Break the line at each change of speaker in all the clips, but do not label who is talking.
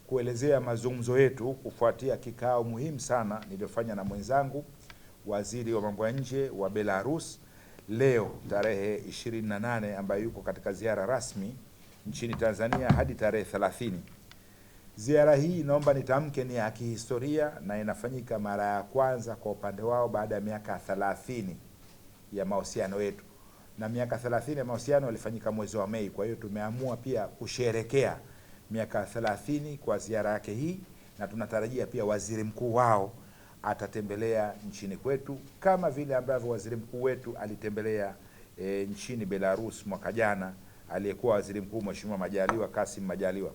kuelezea mazungumzo yetu kufuatia kikao muhimu sana niliyofanya na mwenzangu waziri wa mambo ya nje wa Belarus leo tarehe 28 ambayo yuko katika ziara rasmi nchini Tanzania hadi tarehe 30. Ziara hii naomba nitamke ni ya kihistoria na inafanyika mara ya kwanza kwa upande wao baada ya miaka 30 ya mahusiano yetu. Na miaka 30 ya mahusiano yalifanyika mwezi wa Mei, kwa hiyo tumeamua pia kusherekea miaka 30 kwa ziara yake hii, na tunatarajia pia waziri mkuu wao atatembelea nchini kwetu kama vile ambavyo waziri mkuu wetu alitembelea nchini Belarus mwaka jana, aliyekuwa waziri mkuu Mheshimiwa Majaliwa, Kassim Majaliwa.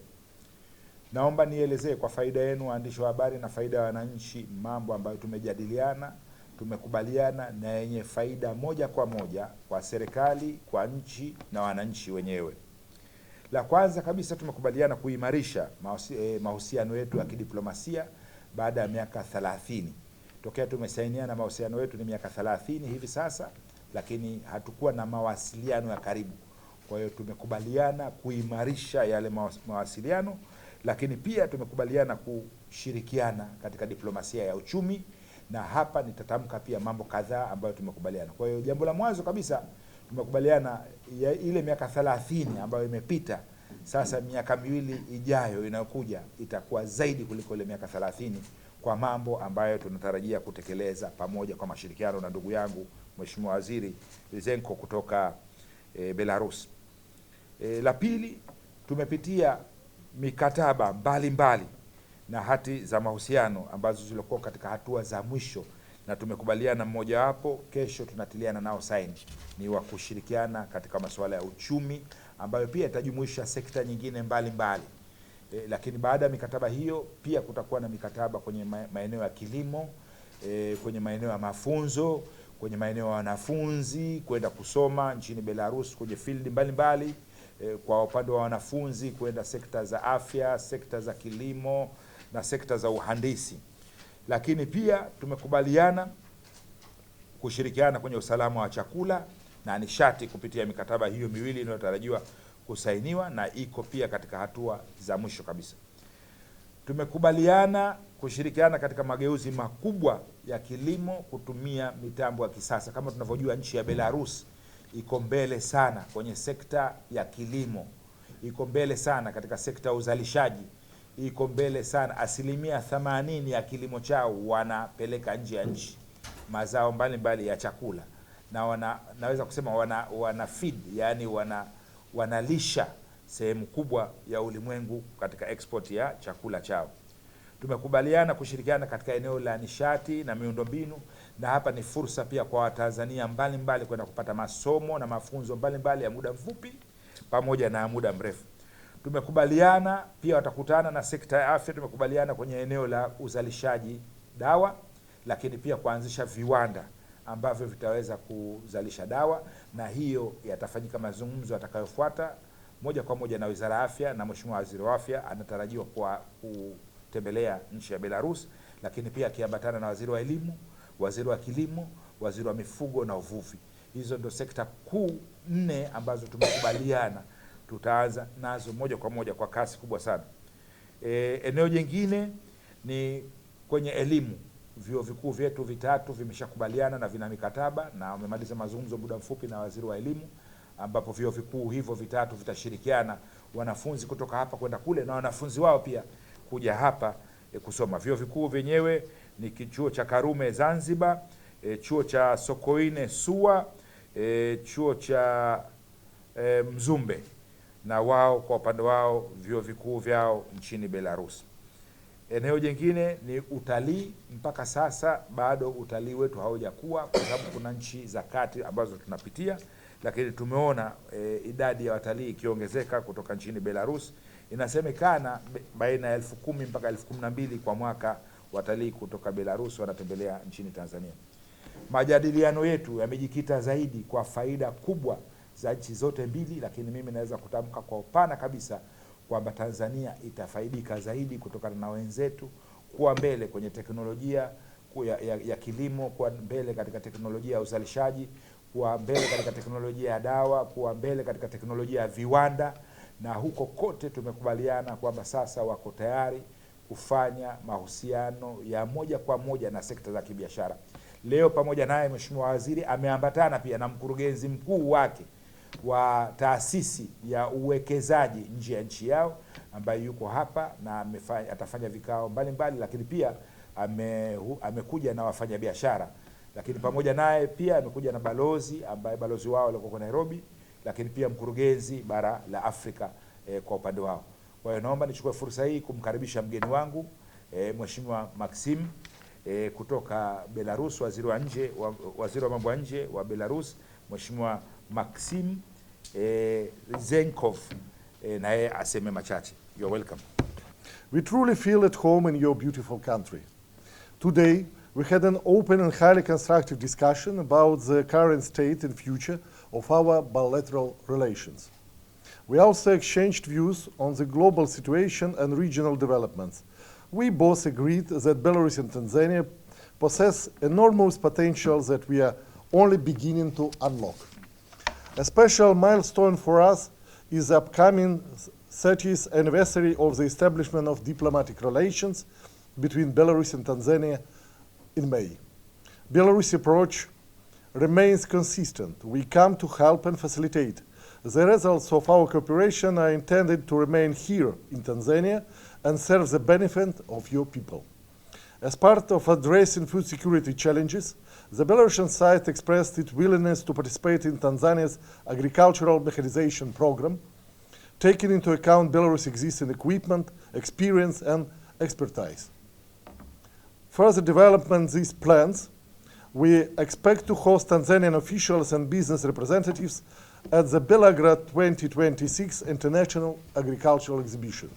Naomba nielezee kwa faida yenu waandishi wa habari na faida ya wananchi mambo ambayo tumejadiliana, tumekubaliana na yenye faida moja kwa moja kwa serikali, kwa nchi na wananchi wenyewe. La kwanza kabisa, tumekubaliana kuimarisha mahusiano yetu ya kidiplomasia baada ya miaka 30. Tokea tumesainiana mahusiano yetu ni miaka 30 hivi sasa, lakini hatukuwa na mawasiliano ya karibu. Kwa hiyo tumekubaliana kuimarisha yale mawasiliano, lakini pia tumekubaliana kushirikiana katika diplomasia ya uchumi, na hapa nitatamka pia mambo kadhaa ambayo tumekubaliana. Kwa hiyo jambo la mwanzo kabisa, tumekubaliana ya ile miaka 30 ambayo imepita, sasa miaka miwili ijayo inayokuja itakuwa zaidi kuliko ile miaka 30 kwa mambo ambayo tunatarajia kutekeleza pamoja kwa mashirikiano na ndugu yangu Mheshimiwa Waziri Lysenko kutoka Belarus. La pili, tumepitia mikataba mbalimbali na hati za mahusiano ambazo zilikuwa katika hatua za mwisho, na tumekubaliana mmoja wapo kesho tunatiliana nao saini, ni wa kushirikiana katika masuala ya uchumi ambayo pia itajumuisha sekta nyingine mbalimbali. Lakini baada ya mikataba hiyo pia kutakuwa na mikataba kwenye maeneo ya kilimo, kwenye maeneo ya mafunzo, kwenye maeneo ya wanafunzi kwenda kusoma nchini Belarus kwenye field mbalimbali, kwa upande wa wanafunzi kwenda sekta za afya, sekta za kilimo na sekta za uhandisi. Lakini pia tumekubaliana kushirikiana kwenye usalama wa chakula na nishati kupitia mikataba hiyo miwili inayotarajiwa kusainiwa na iko pia katika hatua za mwisho kabisa. Tumekubaliana kushirikiana katika mageuzi makubwa ya kilimo kutumia mitambo ya kisasa. Kama tunavyojua, nchi ya Belarus iko mbele sana kwenye sekta ya kilimo, iko mbele sana katika sekta ya uzalishaji, iko mbele sana. 80% ya kilimo chao wanapeleka nje ya nchi, mazao mbalimbali ya chakula, na naweza kusema wana feed, yani wanalisha sehemu kubwa ya ulimwengu katika export ya chakula chao. Tumekubaliana kushirikiana katika eneo la nishati na miundombinu, na hapa ni fursa pia kwa Watanzania mbalimbali kwenda kupata masomo na mafunzo mbalimbali ya muda mfupi pamoja na muda mrefu. Tumekubaliana pia watakutana na sekta ya afya. Tumekubaliana kwenye eneo la uzalishaji dawa, lakini pia kuanzisha viwanda ambavyo vitaweza kuzalisha dawa, na hiyo yatafanyika mazungumzo yatakayofuata moja kwa moja na Wizara ya Afya, na Mheshimiwa Waziri wa Afya anatarajiwa kwa kutembelea nchi ya Belarus, lakini pia akiambatana na Waziri wa Elimu, Waziri wa Kilimo, Waziri wa Mifugo na Uvuvi. Hizo ndio sekta kuu 4 ambazo tumekubaliana tutaanza nazo moja kwa moja kwa kasi kubwa sana. Eneo jingine ni kwenye elimu. Vyuo vikuu vyetu vitatu vimeshakubaliana na vina mikataba na wamemaliza mazungumzo muda mfupi na Waziri wa Elimu, ambapo vyuo vikuu hivyo vitatu vitashirikiana, wanafunzi kutoka hapa kwenda kule na wanafunzi wao pia kuja hapa kusoma. Vyuo vikuu vyenyewe ni chuo cha Karume Zanzibar, chuo cha Sokoine SUA, chuo cha Mzumbe, na wao kwa upande wao vyuo vikuu vyao nchini Belarus. Eneo jingine ni utalii. Mpaka sasa bado utalii wetu haujakuwa kwa sababu kuna nchi za kati ambazo tunapitia, lakini tumeona idadi ya watalii ikiongezeka kutoka nchini Belarus. Inasemekana baina ya 10,000 mpaka 12,000 kwa mwaka watalii kutoka Belarus wanatembelea nchini Tanzania. Majadiliano yetu yamejikita zaidi kwa faida kubwa za nchi zote mbili, lakini mimi naweza kutamka kwa upana kabisa kwamba Tanzania itafaidika zaidi kutokana na wenzetu kuwa mbele kwenye teknolojia ya kilimo, kuwa mbele katika teknolojia ya uzalishaji, kuwa mbele katika teknolojia ya dawa, kuwa mbele katika teknolojia ya viwanda, na huko kote tumekubaliana kwamba sasa wako tayari kufanya mahusiano ya moja kwa moja na sekta za kibiashara. Leo pamoja naye Mheshimiwa Waziri ameambatana pia na mkurugenzi mkuu wake wa taasisi ya uwekezaji nje ya nchi yao ambaye yuko hapa na atafanya vikao mbalimbali, lakini pia amekuja na wafanyabiashara, lakini pamoja naye pia amekuja na balozi ambaye balozi wao alikuwa Nairobi, lakini pia mkurugenzi bara la Afrika kwa upande wao. Kwa hiyo naomba nichukue fursa hii kumkaribisha mgeni wangu Mheshimiwa Maxim kutoka Belarus, waziri wa mambo ya nje wa Belarus, Mheshimiwa Maxim Zenkov, na yeye aseme machache. You're welcome.
We truly feel at home in your beautiful country. Today, we had an open and highly constructive discussion about the current state and future of our bilateral relations. We also exchanged views on the global situation and regional developments. We both agreed that Belarus and Tanzania possess enormous potential that we are only beginning to unlock. A special milestone for us is the upcoming 30th anniversary of the establishment of diplomatic relations between Belarus and Tanzania in May. Belarus' approach remains consistent. We come to help and facilitate. The results of our cooperation are intended to remain here in Tanzania and serve the benefit of your people. As part of addressing food security challenges, the Belarusian side expressed its willingness to participate in Tanzania's agricultural mechanization program, taking into account Belarus' existing equipment, experience, and expertise. Further development these plans, we expect to host Tanzanian officials and business representatives at the Belgrade 2026 International Agricultural Exhibition.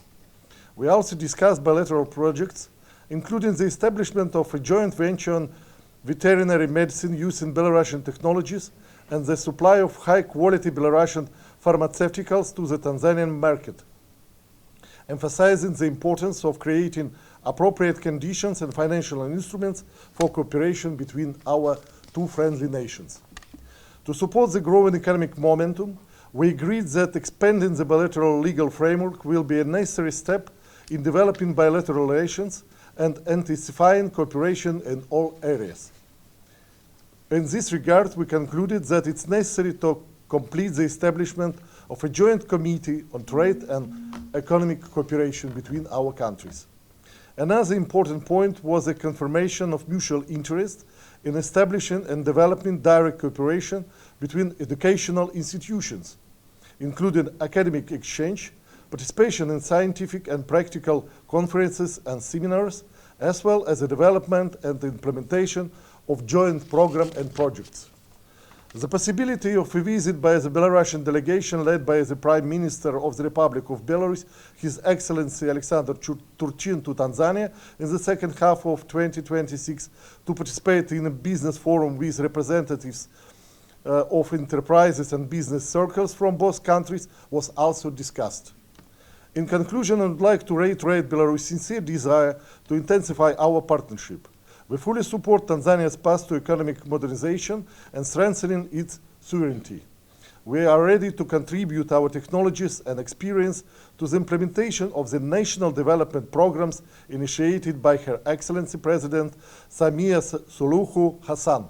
We also discussed bilateral projects, including the establishment of a joint venture on veterinary medicine using Belarusian technologies and the supply of high-quality Belarusian pharmaceuticals to the Tanzanian market, emphasizing the importance of creating appropriate conditions and financial instruments for cooperation between our two friendly nations. To support the growing economic momentum, we agreed that expanding the bilateral legal framework will be a necessary step in developing bilateral relations and intensifying cooperation in all areas. In this regard, we concluded that it's necessary to complete the establishment of a joint committee on trade and economic cooperation between our countries. Another important point was the confirmation of mutual interest in establishing and developing direct cooperation between educational institutions, including academic exchange, participation in scientific and practical conferences and seminars, as well as the development and the implementation of joint programs and projects. The possibility of a visit by the Belarusian delegation led by the Prime Minister of the Republic of Belarus, His Excellency Alexander Turchin, to Tanzania in the second half of 2026 to participate in a business forum with representatives of enterprises and business circles from both countries was also discussed. In conclusion, I would like to reiterate Belarus' sincere desire to intensify our partnership. We fully support Tanzania's path to economic modernization and strengthening its sovereignty. We are ready to contribute our technologies and experience to the implementation of the national development programs initiated by Her Excellency President Samia Suluhu Hassan.